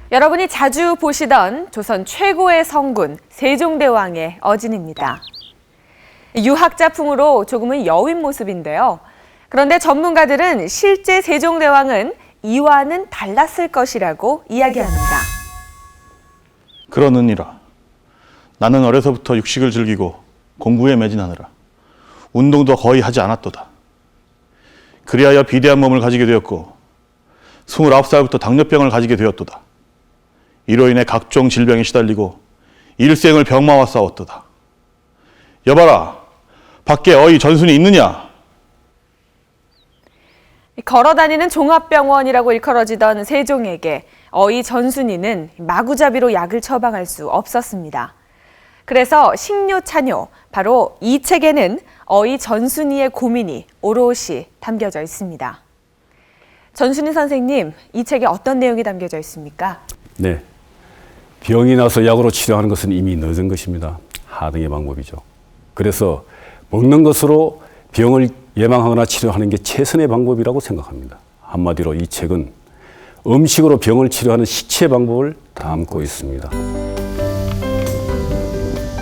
여러분이 자주 보시던 조선 최고의 성군 세종대왕의 어진입니다. 유학자풍으로 조금은 여윈 모습인데요. 그런데 전문가들은 실제 세종대왕은 이와는 달랐을 것이라고 이야기합니다. 그러느니라. 나는 어려서부터 육식을 즐기고 공부에 매진하느라 운동도 거의 하지 않았도다. 그리하여 비대한 몸을 가지게 되었고 29살부터 당뇨병을 가지게 되었도다. 이로 인해 각종 질병에 시달리고 일생을 병마와 싸웠도다. 여봐라, 밖에 어이 전순이 있느냐? 걸어다니는 종합병원이라고 일컬어지던 세종에게 어이 전순이는 마구잡이로 약을 처방할 수 없었습니다. 그래서 식료차뇨, 바로 이 책에는 어이 전순이의 고민이 오롯이 담겨져 있습니다. 전순이 선생님, 이 책에 어떤 내용이 담겨져 있습니까? 네. 병이 나서 약으로 치료하는 것은 이미 늦은 것입니다. 하등의 방법이죠. 그래서 먹는 것으로 병을 예방하거나 치료하는 게 최선의 방법이라고 생각합니다. 한마디로 이 책은 음식으로 병을 치료하는 식체 방법을 담고 있습니다.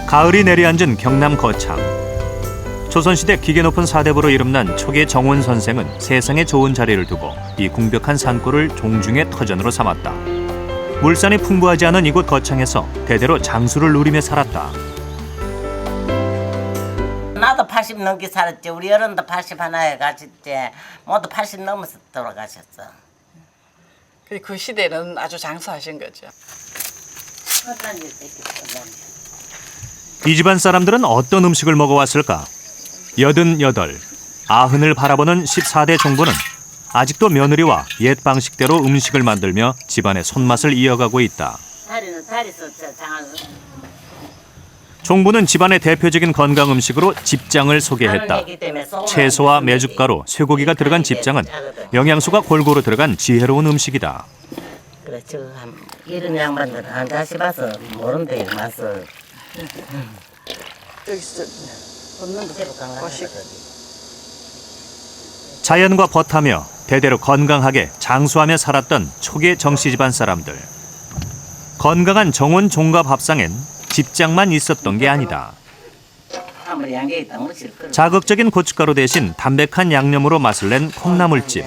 가을이 내려앉은 경남 거창. 조선시대 기계 높은 사대부로 이름난 초계 정원 선생은 세상에 좋은 자리를 두고 이 궁벽한 산골을 종중의 터전으로 삼았다. 물산이 풍부하지 않은 이곳 거창에서 대대로 장수를 누리며 살았다. 나도 80 넘게 살았지. 우리 어른도 80 하나에 가셨지. 모두 80 넘어서 돌아가셨어. 그 시대는 아주 장수하신 거죠. 이 집안 사람들은 어떤 음식을 먹어왔을까? 88, 90을 바라보는 14대 종부는 아직도 며느리와 옛 방식대로 음식을 만들며 집안의 손맛을 이어가고 있다. 종부는 집안의 대표적인 건강 음식으로 집장을 소개했다. 채소와 메주가루, 쇠고기가 들어간 집장은 영양소가 골고루 들어간 지혜로운 음식이다. 그렇죠. 이런 양반들 한 자씩 봐서 모른대 맛을. 여기서 없는 거식. 자연과 벗하며 대대로 건강하게 장수하며 살았던 초계 정씨 집안 사람들. 건강한 정원 종갑 밥상엔 집장만 있었던 게 아니다. 자극적인 고춧가루 대신 담백한 양념으로 맛을 낸 콩나물찜.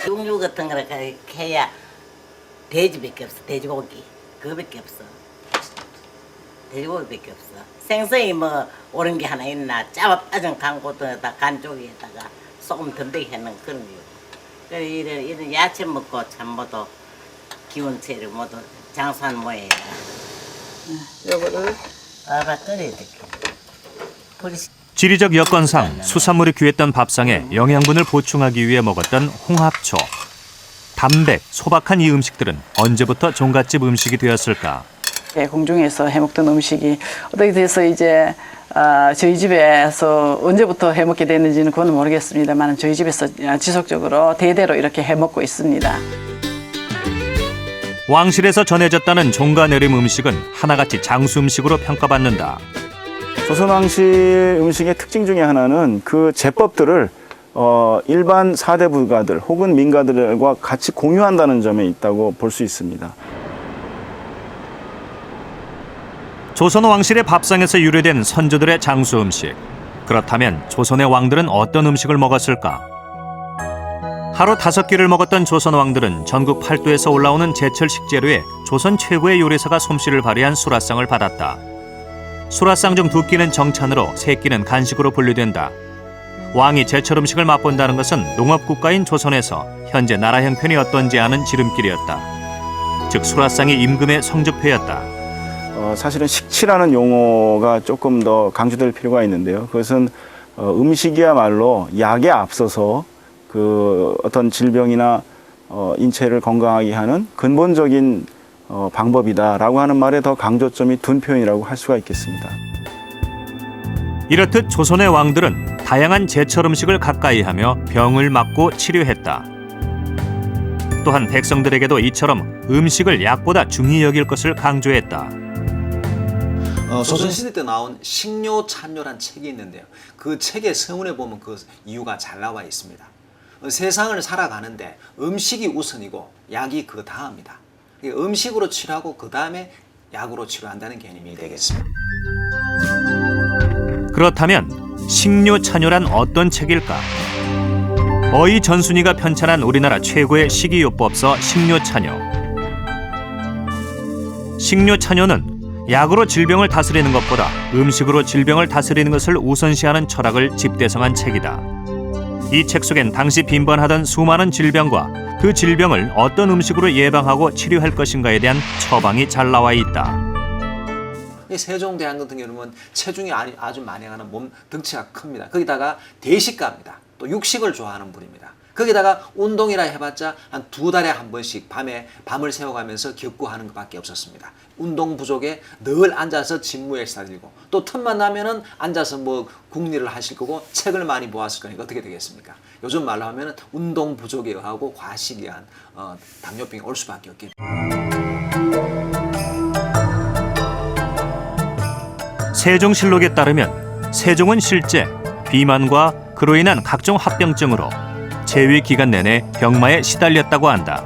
육류 같은 거를 해야 돼지밖에 없어. 돼지고기 그거밖에 없어. 돼지고기밖에 없어. 생선이 뭐 옳은 게 하나 있나? 짜봐 빠진 간고등에다 간 쪽에다가 소금 듬뿍 해놓은 그런 거. 그래 이런 야채 먹고 참 모두 기운체를 모두 장수한 모양이야. 요거를 알아 끓여야 돼. 지리적 여건상 수산물이 귀했던 밥상에 영양분을 보충하기 위해 먹었던 홍합초. 담백, 소박한 이 음식들은 언제부터 종갓집 음식이 되었을까? 공중에서 해먹던 음식이 어떻게 돼서 이제 저희 집에서 언제부터 해먹게 됐는지는 그건 모르겠습니다만 저희 집에서 지속적으로 대대로 이렇게 해먹고 있습니다. 왕실에서 전해졌다는 종가내림 음식은 하나같이 장수 음식으로 평가받는다. 조선왕실 음식의 특징 중에 하나는 그 제법들을 일반 사대부가들 혹은 민가들과 같이 공유한다는 점에 있다고 볼 수 있습니다. 조선 왕실의 밥상에서 유래된 선조들의 장수 음식. 그렇다면 조선의 왕들은 어떤 음식을 먹었을까? 하루 5끼를 먹었던 조선 왕들은 전국 팔도에서 올라오는 제철 식재료에 조선 최고의 요리사가 솜씨를 발휘한 수라상을 받았다. 수라상 중 2끼는 정찬으로 3끼는 간식으로 분류된다. 왕이 제철 음식을 맛본다는 것은 농업국가인 조선에서 현재 나라 형편이 어떤지 아는 지름길이었다. 즉 수라상이 임금의 성적표였다. 사실은 식치라는 용어가 조금 더 강조될 필요가 있는데요. 그것은 음식이야말로 약에 앞서서 그 어떤 질병이나 인체를 건강하게 하는 근본적인 방법이다라고 하는 말에 더 강조점이 둔 표현이라고 할 수가 있겠습니다. 이렇듯 조선의 왕들은 다양한 제철 음식을 가까이 하며 병을 막고 치료했다. 또한 백성들에게도 이처럼 음식을 약보다 중히 여길 것을 강조했다. 조선시대 때 나온 식료찬요란 책이 있는데요. 그 책의 서문에 보면 그 이유가 잘 나와 있습니다. 세상을 살아가는데 음식이 우선이고 약이 그 다음이다. 음식으로 치료하고 그 다음에 약으로 치료한다는 개념이 되겠습니다. 그렇다면 식료찬요란 어떤 책일까? 어이 전순이가 편찬한 우리나라 최고의 식이요법서 식료찬요. 식료찬요는 약으로 질병을 다스리는 것보다 음식으로 질병을 다스리는 것을 우선시하는 철학을 집대성한 책이다. 이 책 속엔 당시 빈번하던 수많은 질병과 그 질병을 어떤 음식으로 예방하고 치료할 것인가에 대한 처방이 잘 나와 있다. 세종대왕 같은 경우는 체중이 아주 만행하는 몸 덩치가 큽니다. 거기다가 대식가입니다. 또 육식을 좋아하는 분입니다. 거기다가 운동이라 해봤자 한 2달에 한 번씩 밤을 새워가면서 격구하는 것밖에 없었습니다. 운동 부족에 늘 앉아서 직무에 시달리고 또 틈만 나면은 앉아서 뭐 국리를 하실 거고 책을 많이 보았을 거니까 어떻게 되겠습니까? 요즘 말로 하면은 운동 부족에 의하고 과식에 의한 당뇨병이 올 수밖에 없겠죠. 세종실록에 따르면 세종은 실제 비만과 그로 인한 각종 합병증으로 재위 기간 내내 병마에 시달렸다고 한다.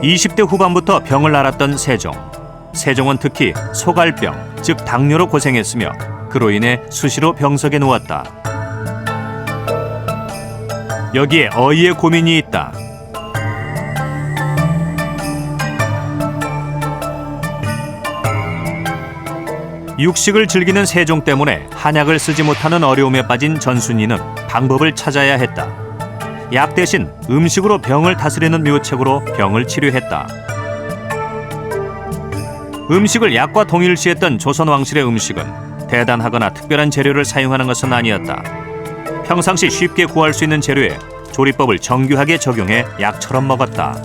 (20대) 후반부터 병을 앓았던 세종. 세종은 특히 소갈병, 즉 당뇨로 고생했으며 그로 인해 수시로 병석에 누웠다. 여기에 어이의 고민이 있다. 육식을 즐기는 세종 때문에 한약을 쓰지 못하는 어려움에 빠진 전순이는 방법을 찾아야 했다. 약 대신 음식으로 병을 다스리는 묘책으로 병을 치료했다. 음식을 약과 동일시했던 조선 왕실의 음식은 대단하거나 특별한 재료를 사용하는 것은 아니었다. 평상시 쉽게 구할 수 있는 재료에 조리법을 정교하게 적용해 약처럼 먹었다.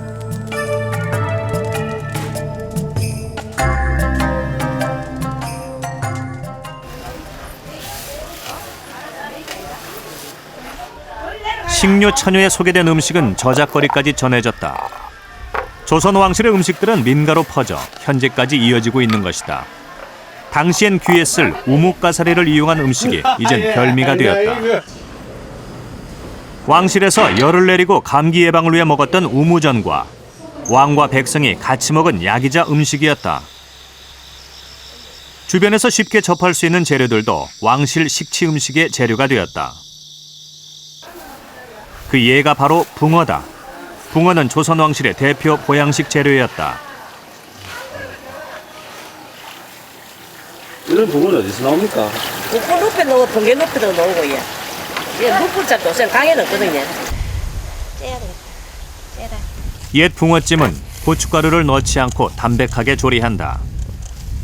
식료찬요에 소개된 음식은 저작거리까지 전해졌다. 조선 왕실의 음식들은 민가로 퍼져 현재까지 이어지고 있는 것이다. 당시엔 귀에 쓸 우뭇가사리를 이용한 음식이 이젠 별미가 되었다. 왕실에서 열을 내리고 감기 예방을 위해 먹었던 우무전과 왕과 백성이 같이 먹은 약이자 음식이었다. 주변에서 쉽게 접할 수 있는 재료들도 왕실 식치 음식의 재료가 되었다. 그 예가 바로 붕어다. 붕어는 조선 왕실의 대표 보양식 재료였다. 이런 붕어는 어디서 나옵니까? 북부 늪에 넣고 번개 늪에도 넣고 예. 예, 늪불살 도생 강에 넣거든요. 째야 되겠다. 째라. 옛 붕어찜은 고춧가루를 넣지 않고 담백하게 조리한다.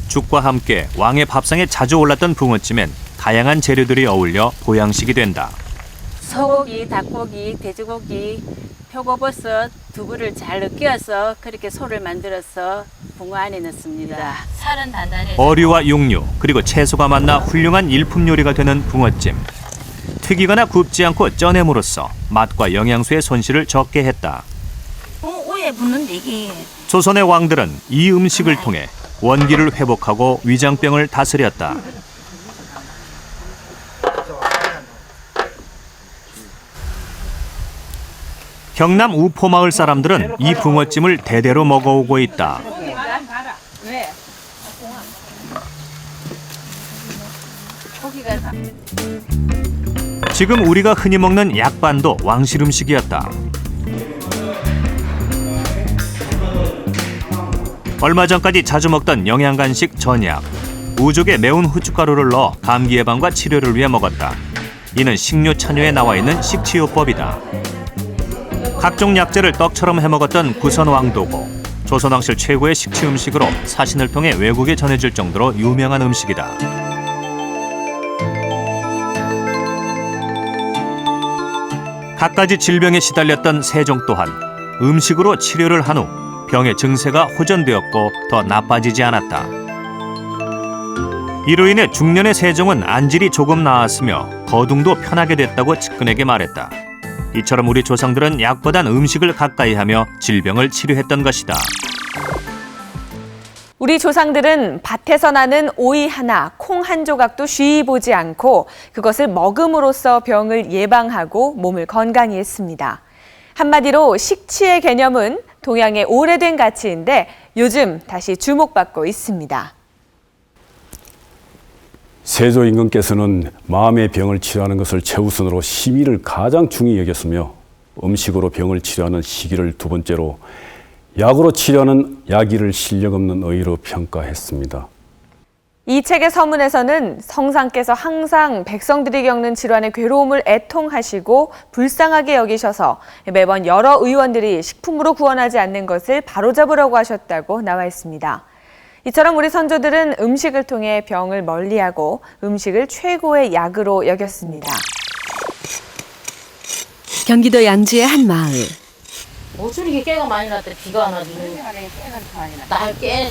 죽과 함께 왕의 밥상에 자주 올랐던 붕어찜엔 다양한 재료들이 어울려 보양식이 된다. 소고기, 닭고기, 돼지고기, 표고버섯, 두부를 잘 으깨어서 그렇게 소를 만들어서 붕어 안에 넣습니다. 살은 단단해. 어류와 육류 그리고 채소가 만나 훌륭한 일품 요리가 되는 붕어찜. 튀기거나 굽지 않고 쪄냄으로써 맛과 영양소의 손실을 적게 했다. 오에 붙는데 이게. 조선의 왕들은 이 음식을 통해 원기를 회복하고 위장병을 다스렸다. 경남 우포마을 사람들은 이 붕어찜을 대대로 먹어오고 있다. 지금 우리가 흔히 먹는 약반도 왕실 음식이었다. 얼마 전까지 자주 먹던 영양간식 전약. 우족에 매운 후춧가루를 넣어 감기 예방과 치료를 위해 먹었다. 이는 식료찬요에 나와 있는 식치요법이다. 각종 약재를 떡처럼 해먹었던 구선왕도고 조선왕실 최고의 식치 음식으로 사신을 통해 외국에 전해질 정도로 유명한 음식이다. 갖가지 질병에 시달렸던 세종 또한 음식으로 치료를 한 후 병의 증세가 호전되었고 더 나빠지지 않았다. 이로 인해 중년의 세종은 안질이 조금 나았으며 거둥도 편하게 됐다고 측근에게 말했다. 이처럼 우리 조상들은 약보단 음식을 가까이 하며 질병을 치료했던 것이다. 우리 조상들은 밭에서 나는 오이 하나, 콩 한 조각도 쉬이 보지 않고 그것을 먹음으로써 병을 예방하고 몸을 건강히 했습니다. 한마디로 식치의 개념은 동양의 오래된 가치인데 요즘 다시 주목받고 있습니다. 세조 임금께서는 마음의 병을 치료하는 것을 최우선으로 심의를 가장 중히 여겼으며 음식으로 병을 치료하는 시기를 두 번째로 약으로 치료하는 약의를 실력 없는 의로 평가했습니다. 이 책의 서문에서는 성상께서 항상 백성들이 겪는 질환의 괴로움을 애통하시고 불쌍하게 여기셔서 매번 여러 의원들이 식품으로 구원하지 않는 것을 바로잡으려고 하셨다고 나와 있습니다. 이처럼 우리 선조들은 음식을 통해 병을 멀리하고 음식을 최고의 약으로 여겼습니다. 경기도 양주의 한 마을. 어쩌 이렇게 깨가 많이 났대. 비가 안 와도. 날깨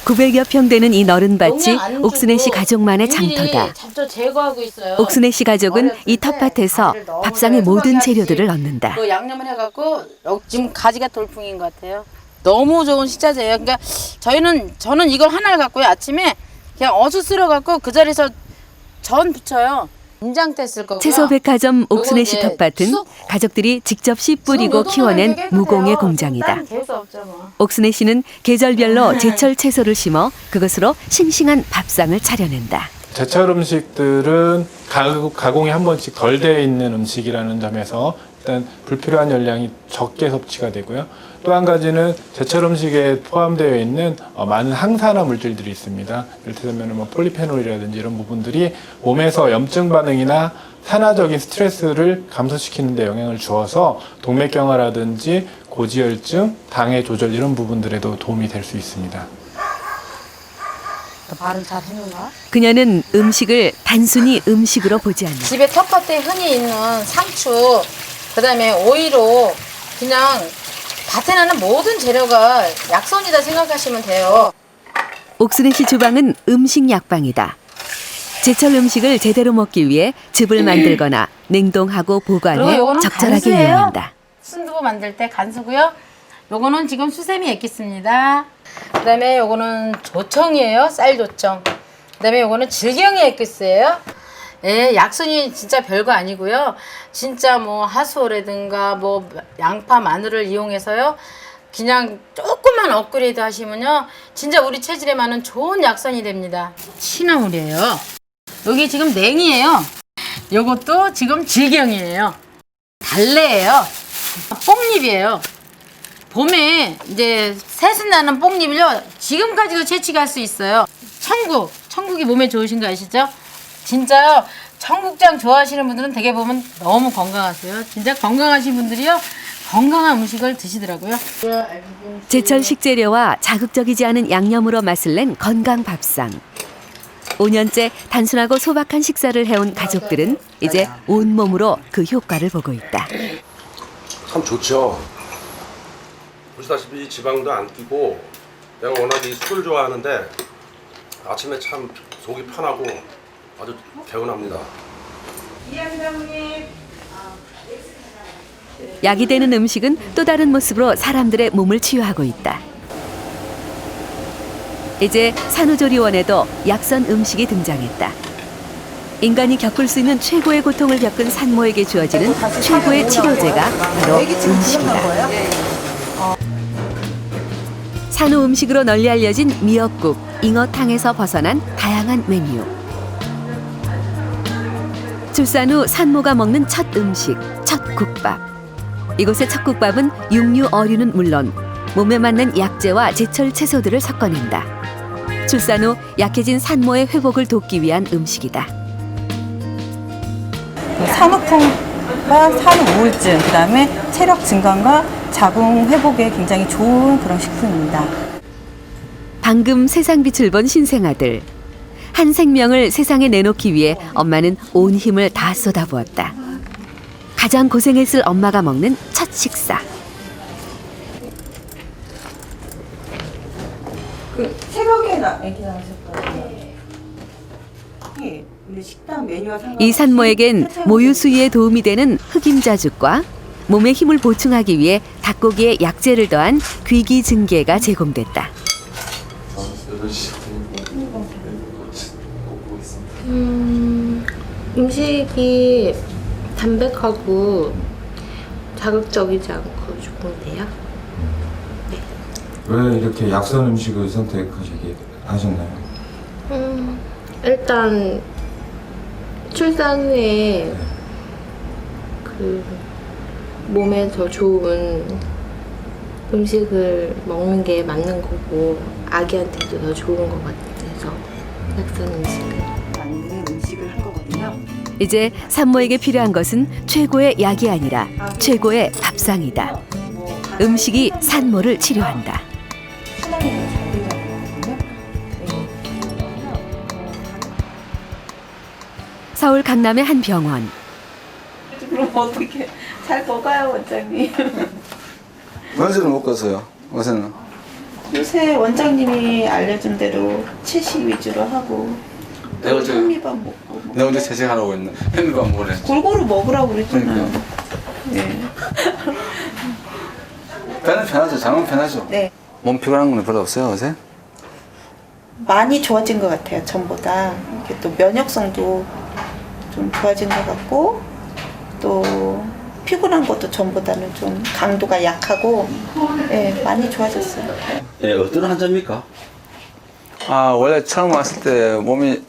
900여 평 되는 이 너른 밭이 옥순애 씨 가족만의 장터다. 잡초 제거하고 있어요. 옥순애 씨 가족은 이 텃밭에서 밥상의 모든 재료들을 얻는다. 그 양념을 해갖고 지금 가지가 돌풍인 것 같아요. 너무 좋은 식자재예요. 그러니까 저는 이걸 하나를 갖고요. 아침에 그냥 어슷 갖고 그 자리에서 전 부쳐요. 김장때 쓸 거고요. 채소백화점 옥순애 씨 텃밭은 가족들이 직접 씨 뿌리고 키워낸 무공의 공장이다. 옥순애 씨는 계절별로 제철 채소를 심어 그것으로 싱싱한 밥상을 차려낸다. 제철 음식들은 가공이 한 번씩 덜 되어 있는 음식이라는 점에서 일단 불필요한 열량이 적게 섭취가 되고요. 또 한 가지는 제철 음식에 포함되어 있는 많은 항산화 물질들이 있습니다. 이를테면 폴리페놀이라든지 이런 부분들이 몸에서 염증 반응이나 산화적인 스트레스를 감소시키는 데 영향을 주어서 동맥경화라든지 고지혈증, 당의 조절 이런 부분들에도 도움이 될 수 있습니다. 말을 잘 해놓나? 그녀는 음식을 단순히 음식으로 보지 않는다. 집에 텃밭에 흔히 있는 상추, 그다음에 오이로 그냥 밭에 나는 모든 재료가 약선이다 생각하시면 돼요. 옥순애 씨 주방은 음식 약방이다. 제철 음식을 제대로 먹기 위해 즙을 만들거나 냉동하고 보관해 적절하게 이용한다. 순두부 만들 때 간수고요. 요거는 지금 수세미 액기스입니다. 그다음에 요거는 조청이에요. 쌀조청. 그다음에 요거는 질경이 액기스예요. 예, 약순이 진짜 별거 아니고요. 진짜 뭐 하수오라든가 뭐 양파, 마늘을 이용해서요. 그냥 조금만 업그레이드 하시면요. 진짜 우리 체질에 맞는 좋은 약선이 됩니다. 취나물이에요. 여기 지금 냉이에요. 요것도 지금 질경이에요. 달래예요. 뽕잎이에요. 봄에 이제 새순 나는 뽕잎을요. 지금까지도 채취할 수 있어요. 청국이 몸에 좋으신 거 아시죠? 진짜요. 청국장 좋아하시는 분들은 되게 보면 너무 건강하세요. 진짜 건강하신 분들이요. 건강한 음식을 드시더라고요. 제철 식재료와 자극적이지 않은 양념으로 맛을 낸 건강 밥상. 5년째 단순하고 소박한 식사를 해온 가족들은 이제 온몸으로 그 효과를 보고 있다. 참 좋죠. 보시다시피 지방도 안 끼고 내가 워낙 이 술을 좋아하는데 아침에 참 속이 편하고 아주 개운합니다. 약이 되는 음식은 또 다른 모습으로 사람들의 몸을 치유하고 있다. 이제 산후조리원에도 약선 음식이 등장했다. 인간이 겪을 수 있는 최고의 고통을 겪은 산모에게 주어지는 최고의 치료제가 바로 음식이다. 산후 음식으로 널리 알려진 미역국, 잉어탕에서 벗어난 다양한 메뉴. 출산 후 산모가 먹는 첫 음식, 첫 국밥. 이곳의 첫 국밥은 육류, 어류는 물론 몸에 맞는 약재와 제철 채소들을 섞어낸다. 출산 후 약해진 산모의 회복을 돕기 위한 음식이다. 산후풍과 산후 우울증, 그다음에 체력 증강과 자궁 회복에 굉장히 좋은 그런 식품입니다. 방금 세상빛을 본 신생아들. 한 생명을 세상에 내놓기 위해 엄마는 온 힘을 다 쏟아부었다. 가장 고생했을 엄마가 먹는 첫 식사. 새벽에 애기 낳으셨거든요. 식당 메뉴와 이 산모에겐 모유 수유에 도움이 되는 흑임자죽과 몸의 힘을 보충하기 위해 닭고기에 약재를 더한 귀기증계가 제공됐다. 음식이 담백하고 자극적이지 않고 좋은데요. 왜 이렇게 약선 음식을 선택하시게 하셨나요? 일단 출산 후에 그 몸에 더 좋은 음식을 먹는 게 맞는 거고 아기한테도 더 좋은 것 같아서 약선 음식을 만드는 음식을 한 거거든요. 이제 산모에게 필요한 것은 최고의 약이 아니라 최고의 밥상이다. 음식이 산모를 치료한다. 서울 강남의 한 병원. 그럼 어떻게 잘 먹어요, 원장님? 원세는 못 가서요. 원세는. 요새 원장님이 알려준 대로 채식 위주로 하고 내가 어제 현미밥 먹고 내가 언제 채식하라고 했나? 현미밥 먹으래. 골고루 먹으라고 그랬잖아요. 네. 배는 편하죠. 장은 편하죠. 네. 몸 피곤한 건 별로 없어요, 어제? 많이 좋아진 것 같아요, 전보다. 이렇게 또 면역성도 좀 좋아진 것 같고 또 피곤한 것도 전보다는 좀 강도가 약하고 네, 많이 좋아졌어요. 네, 어떤 환자입니까? 아, 원래 처음 왔을 때 몸이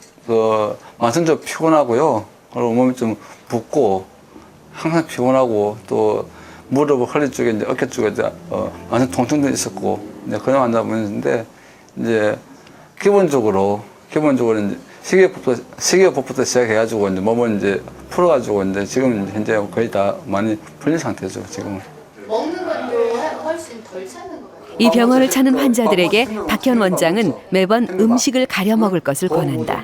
만성적으로 피곤하고요. 그리고 몸이 좀 붓고 항상 피곤하고 또 무릎, 허리 쪽에 이제 어깨 쪽에 만성 통증도 있었고 이제 그런 환자분인데 이제 기본적으로 이제 식이요법부터 시작해가지고 이제 몸을 이제 풀어가지고 이제 지금 현재 거의 다 많이 풀린 상태죠, 지금은. 먹는 것도 훨씬 덜 찾는 것 같아요. 이 병원을 찾는 환자들에게 박현 원장은 매번 음식을 가려 먹을 것을 권한다.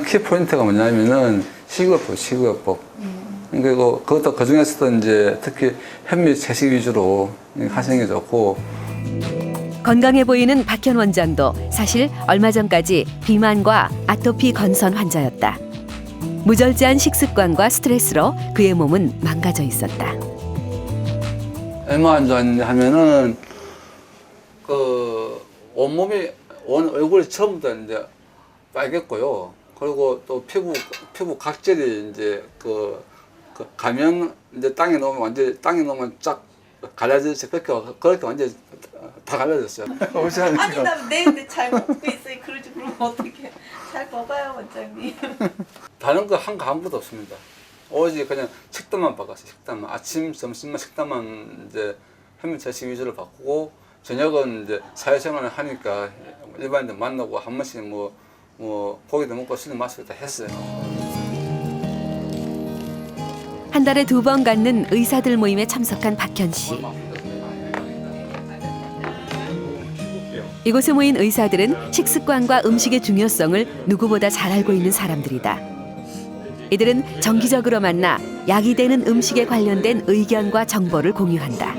키 포인트가 뭐냐면은 식이요법. 그리고 그것도 그 중에서도 이제 특히 현미 채식 위주로 하시는 게 좋고. 건강해 보이는 박현 원장도 사실 얼마 전까지 비만과 아토피 건선 환자였다. 무절제한 식습관과 스트레스로 그의 몸은 망가져 있었다. 얼마 안 좋아하면은 온몸이 얼굴이 처음부터 이제 빨갰고요. 그리고 또 피부 각질이 이제 가면 이제 땅에 놓으면 쫙 갈라져서 그렇게 완전 다 갈라졌어요. 아니 나 내일 잘 먹고 있어요. 그러지 그러면 어떻게 잘 먹어요, 원장님? 다른 거 한 거 아무것도 없습니다. 오직 그냥 식단만 바꿨어요. 식단만 아침, 점심만 식단만 이제 현미 채식 위주로 바꾸고 저녁은 이제 사회생활을 하니까 일반인들 만나고 한 번씩 뭐 고기도 먹고 술도 마시고 다 했어요. 한 달에 2번 갖는 의사들 모임에 참석한 박현 씨. 이곳에 모인 의사들은 식습관과 음식의 중요성을 누구보다 잘 알고 있는 사람들이다. 이들은 정기적으로 만나 약이 되는 음식에 관련된 의견과 정보를 공유한다.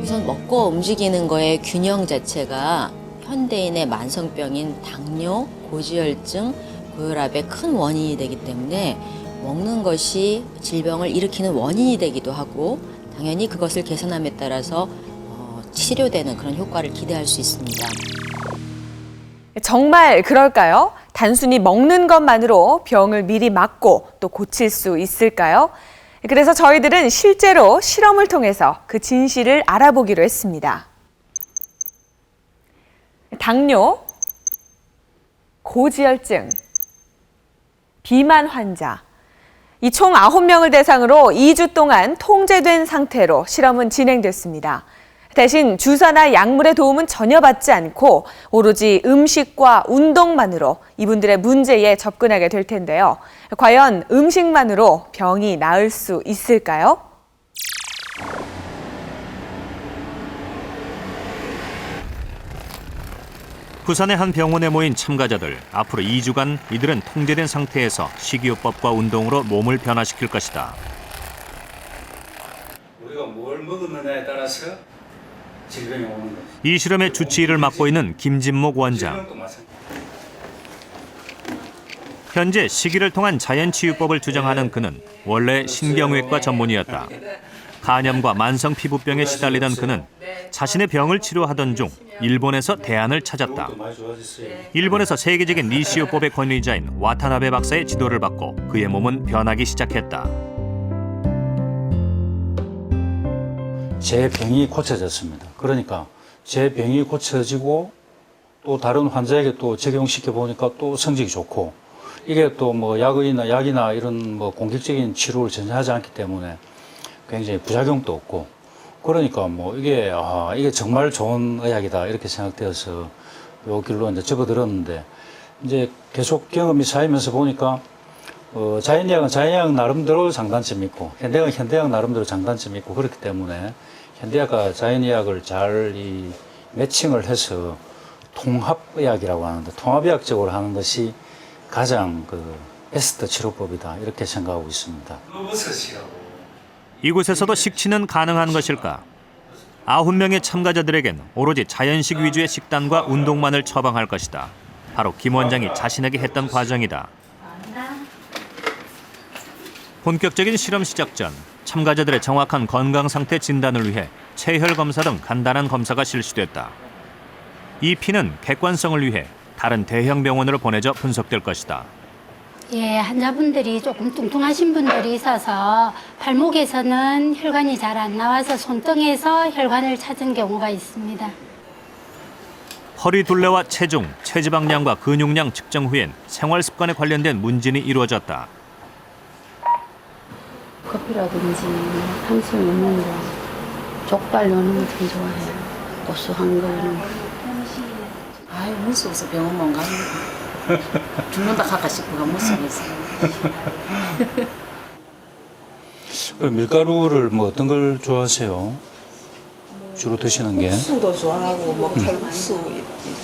우선 먹고 움직이는 거의 균형 자체가 현대인의 만성병인 당뇨, 고지혈증, 고혈압의 큰 원인이 되기 때문에 먹는 것이 질병을 일으키는 원인이 되기도 하고 당연히 그것을 개선함에 따라서 치료되는 그런 효과를 기대할 수 있습니다. 정말 그럴까요? 단순히 먹는 것만으로 병을 미리 막고 또 고칠 수 있을까요? 그래서 저희들은 실제로 실험을 통해서 그 진실을 알아보기로 했습니다. 당뇨, 고지혈증, 비만 환자, 이 총 9명을 대상으로 2주 동안 통제된 상태로 실험은 진행됐습니다. 대신 주사나 약물의 도움은 전혀 받지 않고 오로지 음식과 운동만으로 이분들의 문제에 접근하게 될 텐데요. 과연 음식만으로 병이 나을 수 있을까요? 부산의 한 병원에 모인 참가자들. 앞으로 2주간 이들은 통제된 상태에서 식이요법과 운동으로 몸을 변화시킬 것이다. 우리가 뭘 먹느냐에 따라서 질병이 오는 거죠. 이 실험의 주치의를 맡고 있는 김진목 원장. 현재 식이를 통한 자연치유법을 주장하는 그는 원래 신경외과 전문의였다. 간염과 만성 피부병에 시달리던 그는 자신의 병을 치료하던 중 일본에서 대안을 찾았다. 일본에서 세계적인 니시요법의 권위자인 와타나베 박사의 지도를 받고 그의 몸은 변하기 시작했다. 제 병이 고쳐졌습니다. 그러니까 제 병이 고쳐지고 또 다른 환자에게 또 적용시켜 보니까 또 성적이 좋고, 이게 또 뭐 약이나 이런 뭐 공격적인 치료를 전혀 하지 않기 때문에 굉장히 부작용도 없고, 그러니까 뭐 이게 정말 좋은 의학이다 이렇게 생각되어서 요 길로 이제 접어들었는데, 이제 계속 경험이 쌓이면서 보니까 자연의학은 자연의학 나름대로 장단점이 있고, 현대학은 현대학 나름대로 장단점이 있고, 그렇기 때문에 현대학과 자연의학을 잘 이 매칭을 해서 통합의학이라고 하는데, 통합의학적으로 하는 것이 가장 베스트 치료법이다 이렇게 생각하고 있습니다. 이곳에서도 식치는 가능한 것일까? 9명의 참가자들에겐 오로지 자연식 위주의 식단과 운동만을 처방할 것이다. 바로 김 원장이 자신에게 했던 과정이다. 본격적인 실험 시작 전 참가자들의 정확한 건강 상태 진단을 위해 체혈 검사 등 간단한 검사가 실시됐다. 이 피는 객관성을 위해 다른 대형 병원으로 보내져 분석될 것이다. 예, 환자분들이 조금 뚱뚱하신 분들이 있어서 발목에서는 혈관이 잘 안 나와서 손등에서 혈관을 찾은 경우가 있습니다. 허리 둘레와 체중, 체지방량과 근육량 측정 후엔 생활 습관에 관련된 문진이 이루어졌다. 커피라든지 탄수화 먹는 거, 족발 넣는 거 되게 좋아해요. 고소한 거 이런 거. 아유, 무서워서 병원 못 갑니다. 죽는다 할까 싶어가 무서워서. 밀가루를 뭐 어떤 걸 좋아하세요? 주로 드시는 게? 국수도 좋아하고 뭐 칼국수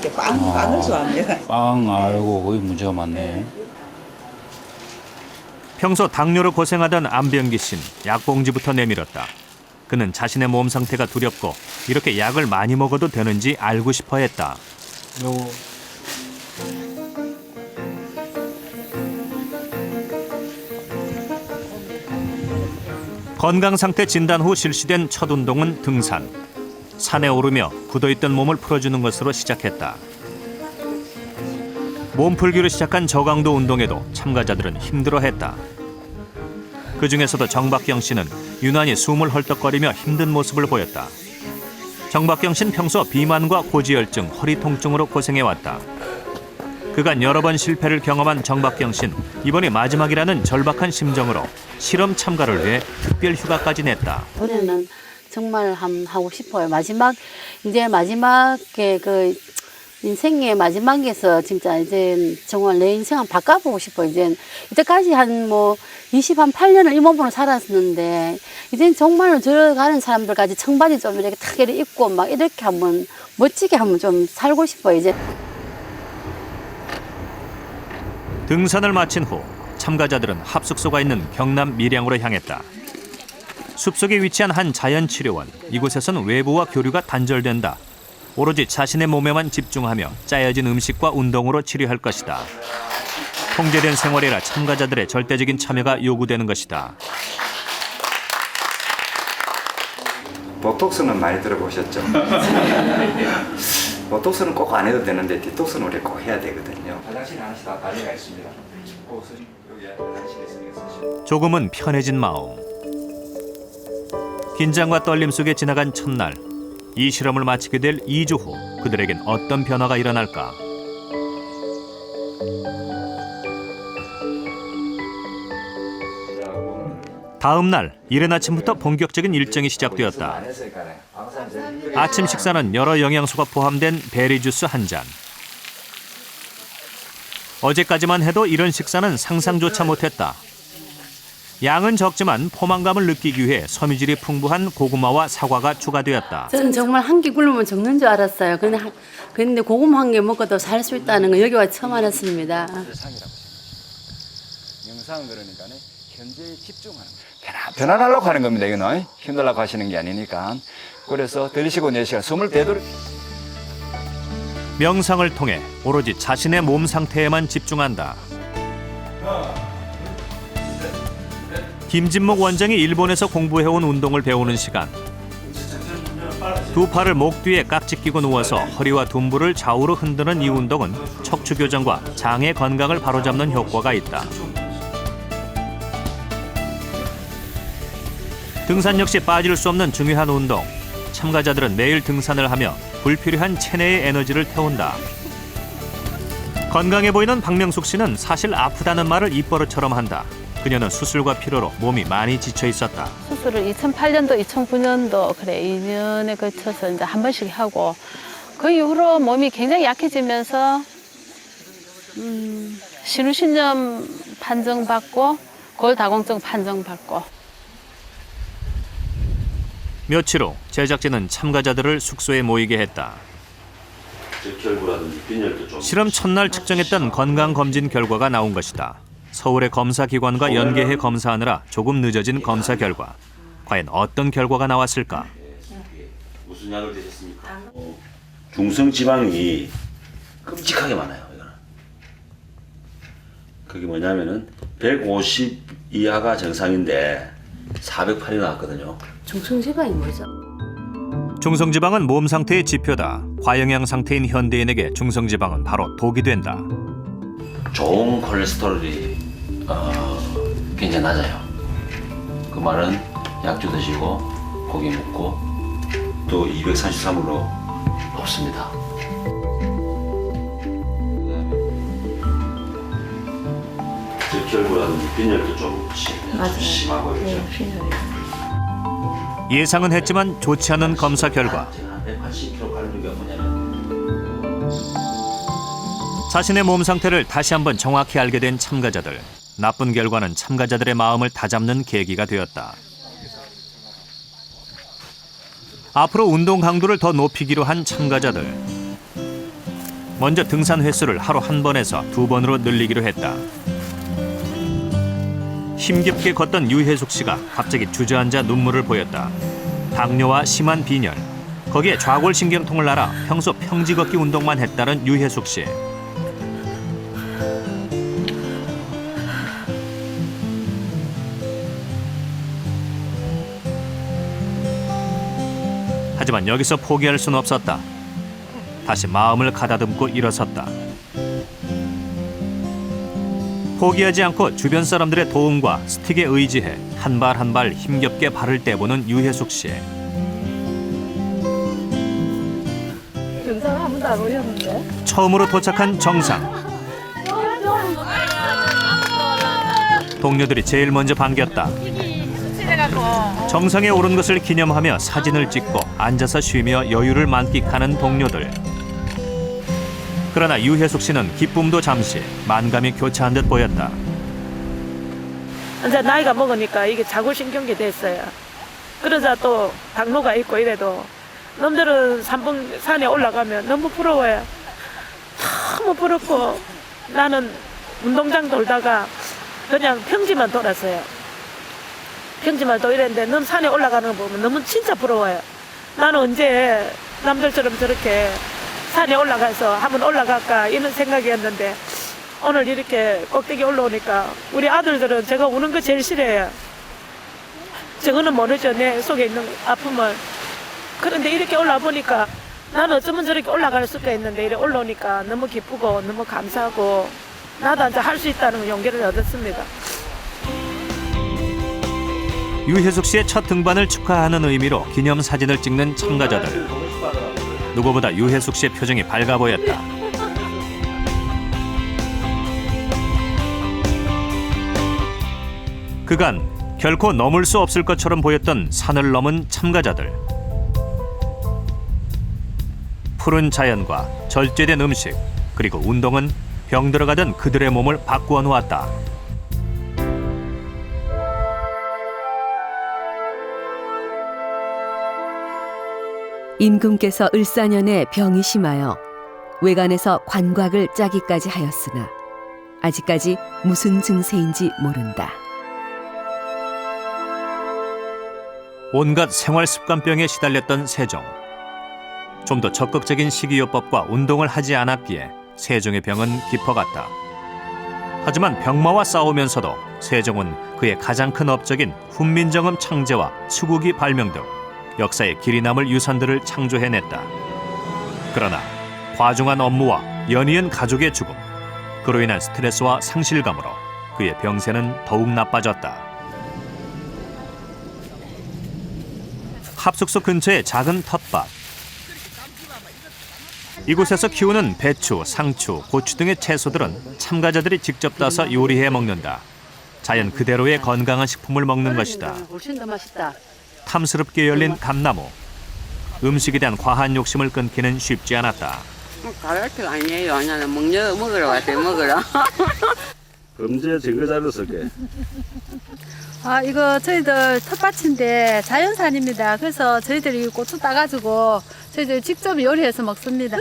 이렇게 빵을 좋아합니다. 빵, 아이고 거기 문제가 많네. 평소 당뇨로 고생하던 안병기 씨는 약봉지부터 내밀었다. 그는 자신의 몸 상태가 두렵고 이렇게 약을 많이 먹어도 되는지 알고 싶어 했다. 건강 상태 진단 후 실시된 첫 운동은 등산. 산에 오르며 굳어있던 몸을 풀어주는 것으로 시작했다. 몸풀기로 시작한 저강도 운동에도 참가자들은 힘들어했다. 그중에서도 정박경 씨는 유난히 숨을 헐떡거리며 힘든 모습을 보였다. 정박경 씨는 평소 비만과 고지혈증, 허리 통증으로 고생해왔다. 그간 여러 번 실패를 경험한 정박경 씨는 이번이 마지막이라는 절박한 심정으로 실험 참가를 위해 특별 휴가까지 냈다. 이번에는 정말 하고 싶어요. 이제 마지막에 인생의 마지막에서 진짜 이제 정말 내 인생을 바꿔보고 싶어요. 이때까지 한 28년을 이 몸으로 살았는데, 이젠 정말로 들어가는 사람들까지 청바지 좀 이렇게 탁 입고 막 이렇게 한번 멋지게 한번 좀 살고 싶어요, 이제. 등산을 마친 후 참가자들은 합숙소가 있는 경남 밀양으로 향했다. 숲속에 위치한 한 자연치료원. 이곳에서는 외부와 교류가 단절된다. 오로지 자신의 몸에만 집중하며 짜여진 음식과 운동으로 치료할 것이다. 통제된 생활이라 참가자들의 절대적인 참여가 요구되는 것이다. 보톡스는 많이 들어보셨죠? 보톡스는 꼭 안 해도 되는데 디톡스는 우리 꼭 해야 되거든요. 화장실에 하나씩 다 달려가 있습니다. 여기 화장실에 있으니까. 조금은 편해진 마음. 긴장과 떨림 속에 지나간 첫날. 이 실험을 마치게 될 2주 후 그들에겐 어떤 변화가 일어날까? 다음 날 이른 아침부터 본격적인 일정이 시작되었다. 아침 식사는 여러 영양소가 포함된 베리 주스 한 잔. 어제까지만 해도 이런 식사는 상상조차 못했다. 양은 적지만 포만감을 느끼기 위해 섬유질이 풍부한 고구마와 사과가 추가되었다. 저는 정말 한 끼 굶으면 죽는 줄 알았어요. 근데 고구마 한 개 먹고도 살 수 있다는 거 여기 와 처음 알았습니다. 영상 그러니까 현재에 집중하는 변화하려고 하는 겁니다. 이거는 힘들라고 하시는 게 아니니까. 그래서 들이쉬고 내쉬고 숨을 되도록. 명상을 통해 오로지 자신의 몸 상태에만 집중한다. 김진목 원장이 일본에서 공부해온 운동을 배우는 시간. 두 팔을 목 뒤에 깍지 끼고 누워서 허리와 둔부를 좌우로 흔드는 이 운동은 척추 교정과 장의 건강을 바로잡는 효과가 있다. 등산 역시 빠질 수 없는 중요한 운동. 참가자들은 매일 등산을 하며 불필요한 체내의 에너지를 태운다. 건강해 보이는 박명숙 씨는 사실 아프다는 말을 입버릇처럼 한다. 그녀는 수술과 피로로 몸이 많이 지쳐 있었다. 수술을 2008년도, 2009년도 그래 2년에 걸쳐서 이제 한 번씩 하고 그 이후로 몸이 굉장히 약해지면서 신우신염 판정받고 골다공증 판정받고. 며칠 후 제작진은 참가자들을 숙소에 모이게 했다. 실험 첫날 측정했던 건강검진 결과가 나온 것이다. 서울의 검사기관과 연계해 검사하느라 조금 늦어진 검사 결과. 과연 어떤 결과가 나왔을까? 무슨 약을 드셨습니까? 중성지방이 끔찍하게 많아요. 이거는. 그게 뭐냐면은 150 이하가 정상인데 408이 나왔거든요. 중성지방이 뭐죠? 중성지방은 몸 상태의 지표다. 과영양 상태인 현대인에게 중성지방은 바로 독이 된다. 좋은 콜레스테롤이 굉장히 낮아요. 그 말은 약주 드시고 고기 먹고 또 233으로 높습니다. 적혈구라든지 빈혈도 좀 심하고 있죠. 예상은 했지만 좋지 않은 검사 결과. 180kcal가 뭐냐면 자신의 몸 상태를 다시 한번 정확히 알게 된 참가자들. 나쁜 결과는 참가자들의 마음을 다잡는 계기가 되었다. 앞으로 운동 강도를 더 높이기로 한 참가자들. 먼저 등산 횟수를 하루 한 번에서 2번으로 늘리기로 했다. 힘겹게 걷던 유혜숙 씨가 갑자기 주저앉아 눈물을 보였다. 당뇨와 심한 빈혈, 거기에 좌골신경통을 앓아 평소 평지 걷기 운동만 했다는 유혜숙 씨. 하지만 여기서 포기할 수는 없었다. 다시 마음을 가다듬고 일어섰다. 포기하지 않고 주변 사람들의 도움과 스틱에 의지해 한 발 한 발 힘겹게 발을 떼보는 유혜숙 씨. 등산 한 번도 안 오셨는데? 처음으로 도착한 정상. 동료들이 제일 먼저 반겼다. 정상에 오른 것을 기념하며 사진을 찍고 앉아서 쉬며 여유를 만끽하는 동료들. 그러나 유혜숙 씨는 기쁨도 잠시, 만감이 교차한 듯 보였다. 이제 나이가 먹으니까 이게 자골신경이 됐어요. 그러자 또 당뇨가 있고 이래도 남들은 산에 올라가면 너무 부러워요. 너무 부럽고 나는 운동장 돌다가 그냥 평지만 돌았어요. 평지만 또 이랬는데 너무 산에 올라가는 거 보면 너무 진짜 부러워요. 나는 언제 남들처럼 저렇게 산에 올라가서 한번 올라갈까 이런 생각이었는데 오늘 이렇게 꼭대기 올라오니까 우리 아들들은 제가 우는 거 제일 싫어해요. 저거는 모르죠, 내 속에 있는 아픔을. 그런데 이렇게 올라와 보니까 나는 어쩌면 저렇게 올라갈 수가 있는데 이렇게 올라오니까 너무 기쁘고 너무 감사하고 나도 이제 할 수 있다는 용기를 얻었습니다. 유혜숙 씨의 첫 등반을 축하하는 의미로 기념사진을 찍는 참가자들. 누구보다 유혜숙 씨의 표정이 밝아 보였다. 그간 결코 넘을 수 없을 것처럼 보였던 산을 넘은 참가자들. 푸른 자연과 절제된 음식, 그리고 운동은 병들어가던 그들의 몸을 바꾸어 놓았다. 임금께서 을사년에 병이 심하여 외관에서 관곽을 짜기까지 하였으나 아직까지 무슨 증세인지 모른다. 온갖 생활습관병에 시달렸던 세종. 좀 더 적극적인 식이요법과 운동을 하지 않았기에 세종의 병은 깊어갔다. 하지만 병마와 싸우면서도 세종은 그의 가장 큰 업적인 훈민정음 창제와 수국이 발명 등 역사에 길이 남을 유산들을 창조해냈다. 그러나 과중한 업무와 연이은 가족의 죽음, 그로 인한 스트레스와 상실감으로 그의 병세는 더욱 나빠졌다. 합숙소 근처의 작은 텃밭. 이곳에서 키우는 배추, 상추, 고추 등의 채소들은 참가자들이 직접 따서 요리해 먹는다. 자연 그대로의 건강한 식품을 먹는 것이다. 훨씬 더 맛있다. 탐스럽게 열린 감나무. 음식에 대한 과한 욕심을 끊기는 쉽지 않았다. 가르치가 아니에요. 그냥 먹으러 왔어요. 먹으러. 범죄 증거 자료 쓸게. 아, 이거 저희들 텃밭인데 자연산입니다. 그래서 저희들이 고추 따가지고 저희들 직접 요리해서 먹습니다.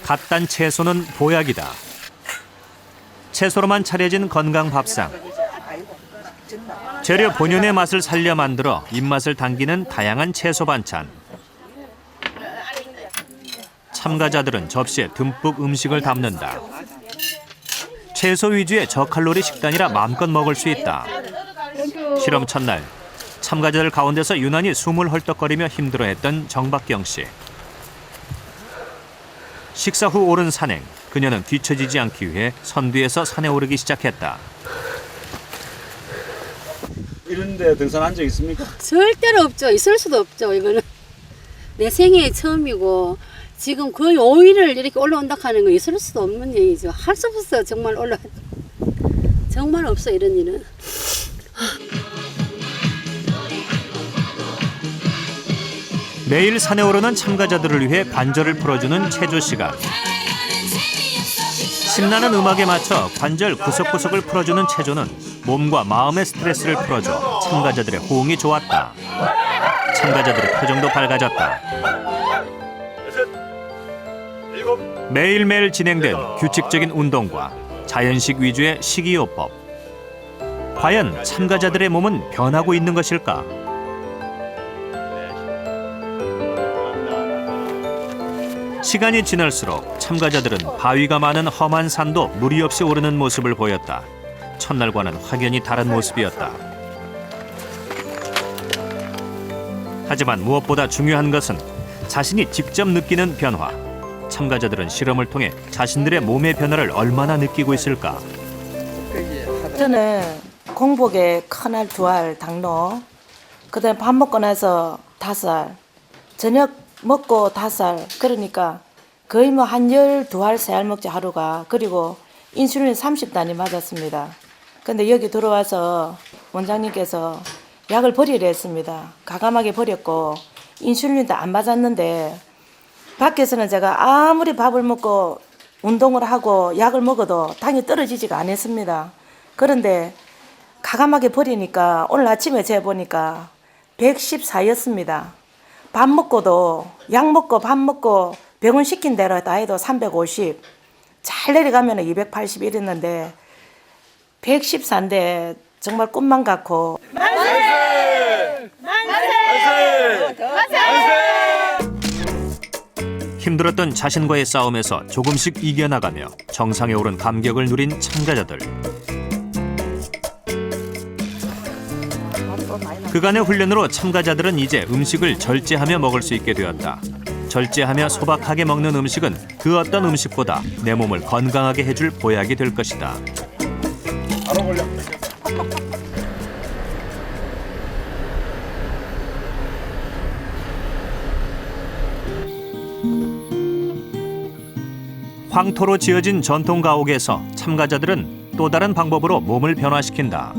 갓 딴 채소는 보약이다. 채소로만 차려진 건강 밥상. 재료 본연의 맛을 살려 만들어 입맛을 당기는 다양한 채소 반찬. 참가자들은 접시에 듬뿍 음식을 담는다. 채소 위주의 저칼로리 식단이라 마음껏 먹을 수 있다. 실험 첫날, 참가자들 가운데서 유난히 숨을 헐떡거리며 힘들어했던 정박경 씨. 식사 후 오른 산행, 그녀는 뒤처지지 않기 위해 선두에서 산에 오르기 시작했다. 이런 데 등산한 적 있습니까? 절대로 없죠. 있을 수도 없죠. 이거는 내 생애 처음이고 지금 거의 5일을 이렇게 올라온다 하는 거 있을 수도 없는 얘기죠. 할 수 없어요. 정말 정말 없어 이런 일은. 매일 산에 오르는 참가자들을 위해 관절을 풀어주는 체조 시간. 신나는 음악에 맞춰 관절 구석구석을 풀어주는 체조는 몸과 마음의 스트레스를 풀어줘 참가자들의 호응이 좋았다. 참가자들의 표정도 밝아졌다. 매일매일 진행된 규칙적인 운동과 자연식 위주의 식이요법. 과연 참가자들의 몸은 변하고 있는 것일까? 시간이 지날수록 참가자들은 바위가 많은 험한 산도 무리 없이 오르는 모습을 보였다. 첫날과는 확연히 다른 모습이었다. 하지만 무엇보다 중요한 것은 자신이 직접 느끼는 변화. 참가자들은 실험을 통해 자신들의 몸의 변화를 얼마나 느끼고 있을까? 저는 공복에 큰알 2알 당로, 그다음에 밥 먹고 나서 5알, 저녁 먹고 5알, 그러니까 거의 뭐 한 12알, 3알 먹지 하루가. 그리고 인슐린 30단이 맞았습니다. 근데 여기 들어와서 원장님께서 약을 버리려 했습니다. 과감하게 버렸고 인슐린도 안 맞았는데 밖에서는 제가 아무리 밥을 먹고 운동을 하고 약을 먹어도 당이 떨어지지가 않았습니다. 그런데 과감하게 버리니까 오늘 아침에 재보니까 114였습니다. 밥 먹고도 약 먹고 밥 먹고 병원 시킨 대로 다 해도 350, 잘 내려가면 280 이랬는데 114인데 정말 꿈만 같고. 힘들었던 자신과의 싸움에서 조금씩 이겨나가며 정상에 오른 감격을 누린 참가자들. 그간의 훈련으로 참가자들은 이제 음식을 절제하며 먹을 수 있게 되었다. 절제하며 소박하게 먹는 음식은 그 어떤 음식보다 내 몸을 건강하게 해줄 보약이 될 것이다. 바로 걸려. 황토로 지어진 전통 가옥에서 참가자들은 또 다른 방법으로 몸을 변화시킨다.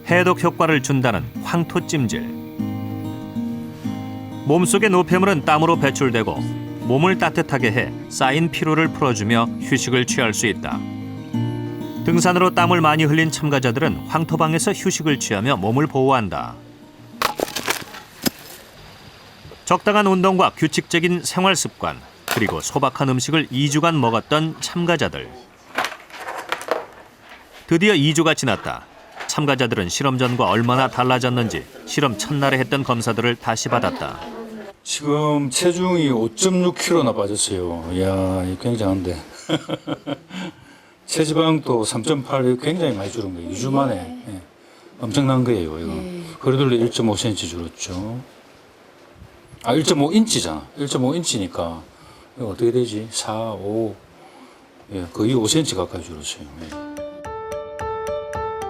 해독 효과를 준다는 황토 찜질. 몸속의 노폐물은 땀으로 배출되고 몸을 따뜻하게 해 쌓인 피로를 풀어주며 휴식을 취할 수 있다. 등산으로 땀을 많이 흘린 참가자들은 황토방에서 휴식을 취하며 몸을 보호한다. 적당한 운동과 규칙적인 생활 습관, 그리고 소박한 음식을 2주간 먹었던 참가자들. 드디어 2주가 지났다. 참가자들은 실험 전과 얼마나 달라졌는지 실험 첫날에 했던 검사들을 다시 받았다. 지금 체중이 5.6kg나 빠졌어요. 이야, 이거 굉장한데. 체지방도 3.8, 굉장히 많이 줄은 거예요. 2주 만에. 예. 엄청난 거예요, 이거. 허리둘레 1.5cm 줄었죠. 아, 1.5인치잖아. 1.5인치니까. 이거 어떻게 되지? 4, 5. 예, 거의 5cm 가까이 줄었어요. 예.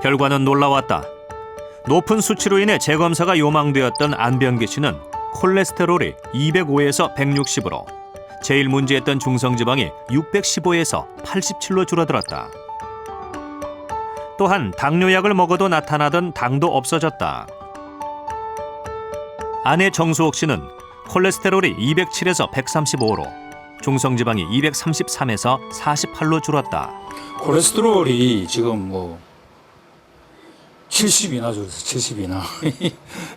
결과는 놀라웠다. 높은 수치로 인해 재검사가 요망되었던 안병기 씨는 콜레스테롤이 205에서 160으로 제일 문제였던 중성지방이 615에서 87로 줄어들었다. 또한 당뇨약을 먹어도 나타나던 당도 없어졌다. 아내 정수옥 씨는 콜레스테롤이 207에서 135로 중성지방이 233에서 48로 줄었다. 콜레스테롤이 지금 뭐 70이나 줄었어요. 70이나.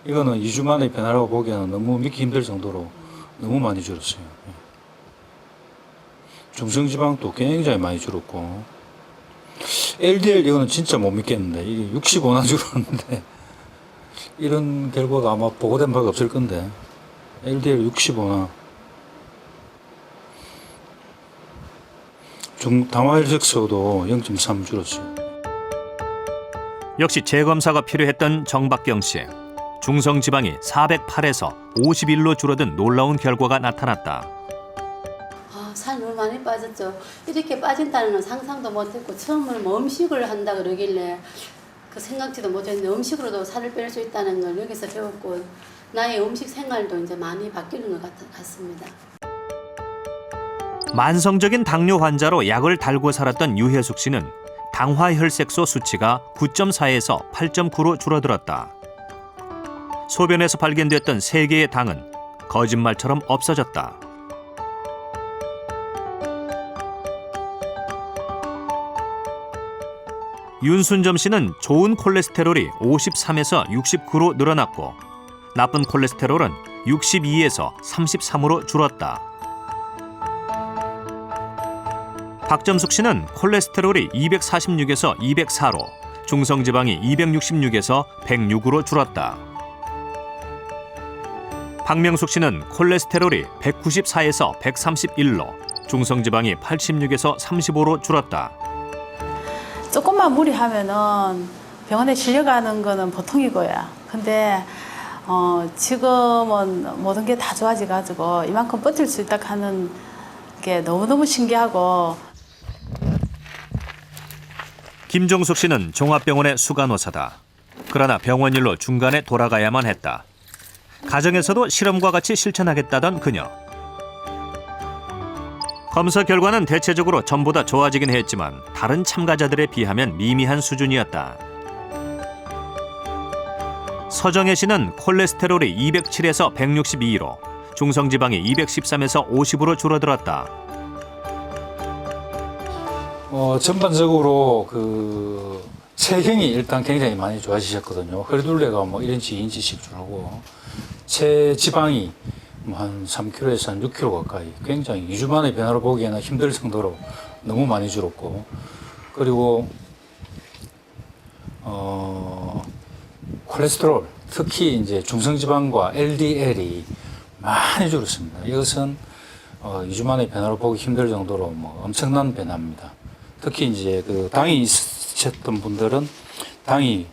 이거는 2주 만에 변화라고 보기에는 너무 믿기 힘들 정도로 너무 많이 줄었어요. 중성지방도 굉장히 많이 줄었고 LDL 이거는 진짜 못 믿겠는데 이게 65나 줄었는데 이런 결과가 아마 보고된 바가 없을 건데 LDL 65나 당화혈색소도 0.3 줄었어요. 역시 재검사가 필요했던 정박경 씨. 중성지방이 408에서 51로 줄어든 놀라운 결과가 나타났다. 살 너무 많이 빠졌죠. 이렇게 빠진다는 건 상상도 못했고 처음으로 뭐 음식을 한다 그러길래 그 생각지도 못했는데 음식으로도 살을 뺄 수 있다는 걸 여기서 배웠고 나의 음식 생활도 이제 많이 바뀌는 것 같습니다. 만성적인 당뇨 환자로 약을 달고 살았던 유혜숙 씨는 당화혈색소 수치가 9.4에서 8.9로 줄어들었다. 소변에서 발견됐던 3개의 당은 거짓말처럼 없어졌다. 윤순점 씨는 좋은 콜레스테롤이 53에서 69로 늘어났고 나쁜 콜레스테롤은 62에서 33으로 줄었다. 박점숙 씨는 콜레스테롤이 246에서 204로 중성지방이 266에서 106으로 줄었다. 박명숙 씨는 콜레스테롤이 194에서 131로 중성지방이 86에서 35로 줄었다. 조금만 무리하면은 병원에 실려가는 거는 보통이고요. 근데 지금은 모든 게 다 좋아져가지고 이만큼 버틸 수 있다 하는 게 너무너무 신기하고. 김종숙 씨는 종합병원의 수간호사다. 그러나 병원 일로 중간에 돌아가야만 했다. 가정에서도 실험과 같이 실천하겠다던 그녀. 검사 결과는 대체적으로 전보다 좋아지긴 했지만 다른 참가자들에 비하면 미미한 수준이었다. 서정혜 씨는 콜레스테롤이 207에서 162로 중성지방이 213에서 50으로 줄어들었다. 전반적으로 그 체형이 일단 굉장히 많이 좋아지셨거든요. 허리둘레가 뭐 1인치, 2인치씩 줄고 체지방이 한 3kg에서 한 6kg 가까이 굉장히 2주 만에 변화를 보기에는 힘들 정도로 너무 많이 줄었고 그리고 콜레스테롤 특히 이제 중성지방과 LDL이 많이 줄었습니다. 이것은 2주 만에 변화를 보기 힘들 정도로 뭐 엄청난 변화입니다. 특히 이제 그 당이 있으셨던 분들은 당이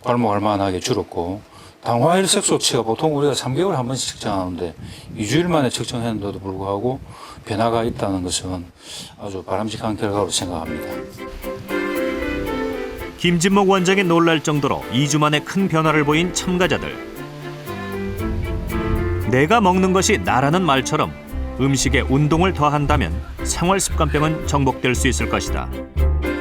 괄목할 만하게 줄었고 당화혈색소치가 보통 우리가 3개월에 한 번씩 측정하는데 2주일 만에 측정했는데도 불구하고 변화가 있다는 것은 아주 바람직한 결과로 생각합니다. 김진목 원장이 놀랄 정도로 2주 만에 큰 변화를 보인 참가자들. 내가 먹는 것이 나라는 말처럼 음식에 운동을 더한다면 생활습관병은 정복될 수 있을 것이다.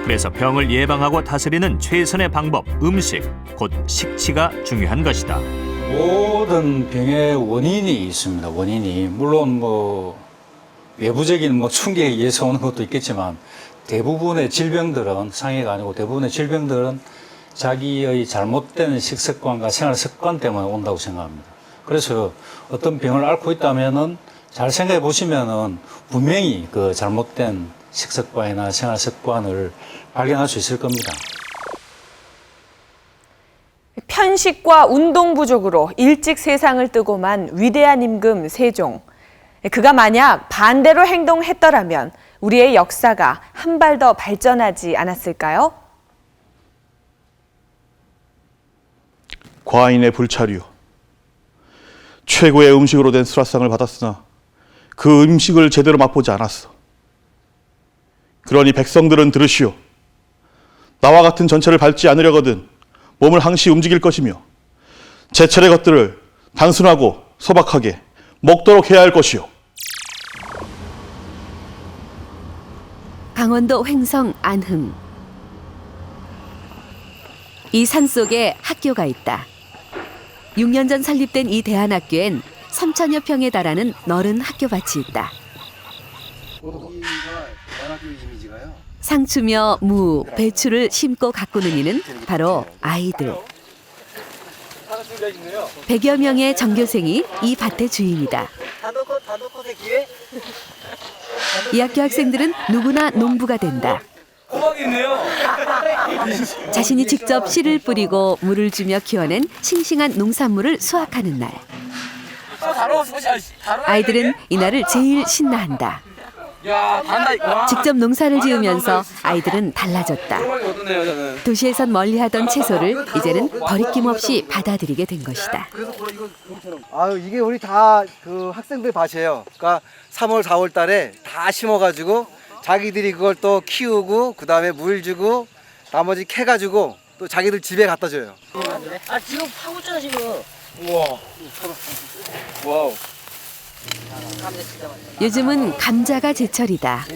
그래서 병을 예방하고 다스리는 최선의 방법, 음식, 곧 식치가 중요한 것이다. 모든 병의 원인이 있습니다. 원인이 물론 뭐 외부적인 뭐 충격에 의해서 오는 것도 있겠지만 대부분의 질병들은 상해가 아니고 대부분의 질병들은 자기의 잘못된 식습관과 생활습관 때문에 온다고 생각합니다. 그래서 어떤 병을 앓고 있다면은 잘 생각해 보시면은 분명히 그 잘못된 식습관이나 생활습관을 발견할 수 있을 겁니다. 편식과 운동 부족으로 일찍 세상을 뜨고만 위대한 임금 세종. 그가 만약 반대로 행동했더라면 우리의 역사가 한 발 더 발전하지 않았을까요? 과인의 불찰이요. 최고의 음식으로 된 수라상을 받았으나 그 음식을 제대로 맛보지 않았어. 그러니 백성들은 들으시오. 나와 같은 전체를 밟지 않으려거든 몸을 항시 움직일 것이며 제철의 것들을 단순하고 소박하게 먹도록 해야 할 것이오. 강원도 횡성 안흥. 이 산속에 학교가 있다. 6년 전 설립된 이 대안학교엔 3,000여 평에 달하는 넓은 학교밭이 있다. 상추며 무, 배추를 심고 가꾸는 이는 바로 아이들. 100여 명의 전교생이 이 밭의 주인이다. 이 학교 학생들은 누구나 농부가 된다. 자신이 직접 씨를 뿌리고 물을 주며 키워낸 싱싱한 농산물을 수확하는 날. 아이들은 이날을 제일 신나한다. 직접 농사를 지으면서 아이들은 달라졌다. 도시에선 멀리하던 채소를 이제는 버리낌 없이 받아들이게 된 것이다. 아유, 이게 우리 다 그 학생들 밭이에요. 그러니까 3월, 4월 달에 다 심어가지고 자기들이 그걸 또 키우고 그 다음에 물 주고 나머지 캐가지고 또 자기들 집에 갖다 줘요. 아, 지금 파고 있잖아, 지금. 우와. 와우. 요즘은 감자가 제철이다.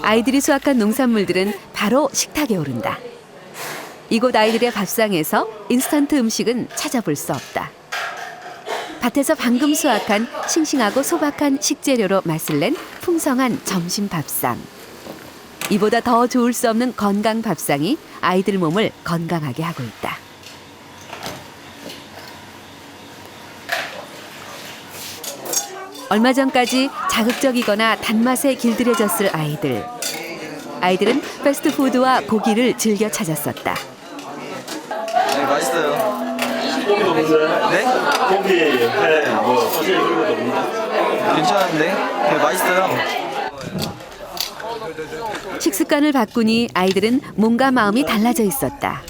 아이들이 수확한 농산물들은 바로 식탁에 오른다. 이곳 아이들의 밥상에서 인스턴트 음식은 찾아볼 수 없다. 밭에서 방금 수확한 싱싱하고 소박한 식재료로 맛을 낸 풍성한 점심 밥상. 이보다 더 좋을 수 없는 건강 밥상이 아이들 몸을 건강하게 하고 있다. 얼마 전까지 자극적이거나 단맛에 길들여졌을 아이들. 아이들은 패스트푸드와 고기를 즐겨 찾았었다. 네, 맛있어요. 고기도 없는데? 네? 고기, 회, 뭐 소시지 이런 것도 없는데? 괜찮은데? 네, 맛있어요. 식습관을 바꾸니 아이들은 몸과 마음이 달라져 있었다.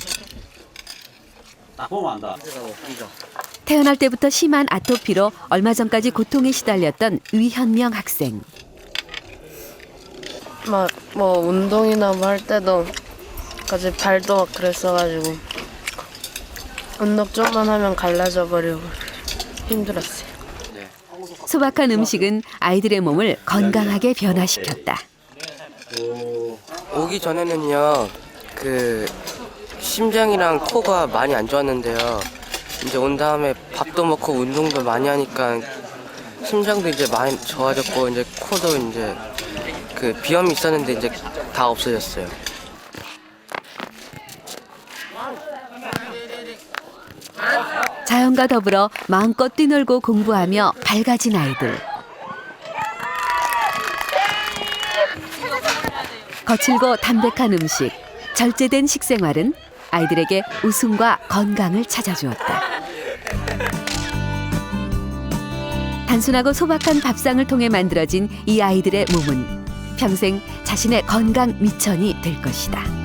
딱 보면 안다. 태어날 때부터 심한 아토피로 얼마 전까지 고통에 시달렸던 위현명 학생. 뭐 운동이나 뭐 할 때도 까지 발도 막 그랬어가지고 운동 좀만 하면 갈라져 버리고 힘들었어요. 소박한 음식은 아이들의 몸을 건강하게 변화시켰다. 오기 전에는요, 그 심장이랑 코가 많이 안 좋았는데요. 이제 온 다음에 밥도 먹고 운동도 많이 하니까 심장도 이제 많이 좋아졌고 이제 코도 이제 그 비염이 있었는데 이제 다 없어졌어요. 자연과 더불어 마음껏 뛰놀고 공부하며 밝아진 아이들. 거칠고 담백한 음식, 절제된 식생활은 아이들에게 웃음과 건강을 찾아주었다. 단순하고 소박한 밥상을 통해 만들어진 이 아이들의 몸은 평생 자신의 건강 미천이 될 것이다.